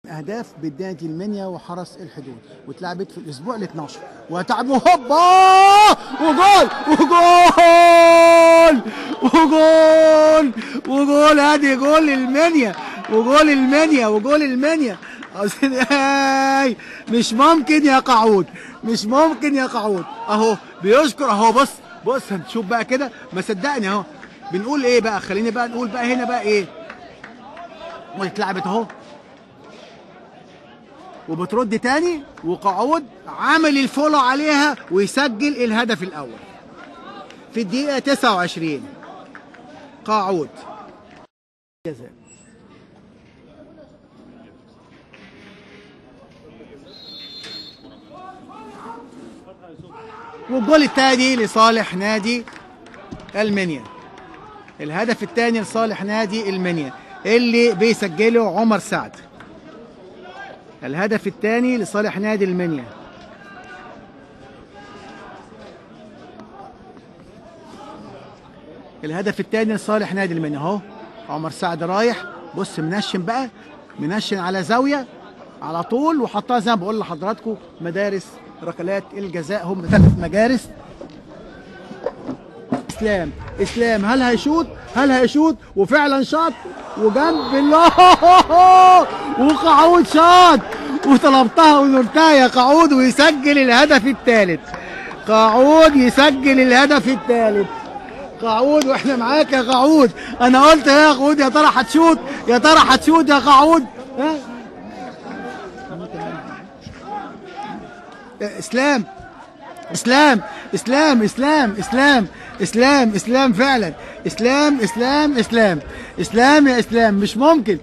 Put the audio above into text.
اهداف بالنادي المنيا وحرس الحدود، واتلعبت في الاسبوع ال 12 وتعبوا هوبا وجول وجول وجول وجول. ادي جول المنيا وجول المنيا وجول المنيا. مش ممكن يا قعود، مش ممكن يا قعود. اهو بيشكر اهو. بص بص هنشوف بقى كده، ما صدقني اهو. بنقول ايه بقى؟ خليني بقى نقول بقى هنا بقى ايه. واتلعبت اهو وبترد تاني، وقعود عامل الفولو عليها ويسجل الهدف الاول في الدقيقة 29. قعود جزاء. والجول الثاني لصالح نادي المنيا. الهدف الثاني لصالح نادي المنيا اللي بيسجله عمر سعد. الهدف الثاني لصالح نادي المنيا. الهدف الثاني لصالح نادي المنيا اهو. عمر سعد رايح، بص منشن بقى، منشن على زاويه على طول وحطها زي ما بقول لحضراتكم. مدارس ركلات الجزاء هم 3 مجارس. اسلام هل هيشوط؟ هل هيشوط؟ وفعلا شاط وجنب الله. وقعود شاط وطلبتها ونرتها يا قعود، ويسجل الهدف الثالث. قعود يسجل الهدف الثالث. قعود واحنا معاك يا قعود. انا قلت يا قعود يا ترى هتشوط، يا ترى هتشوط يا قعود. ها اسلام اسلام اسلام اسلام اسلام اسلام اسلام فعلا اسلام اسلام اسلام اسلام يا اسلام. مش ممكن.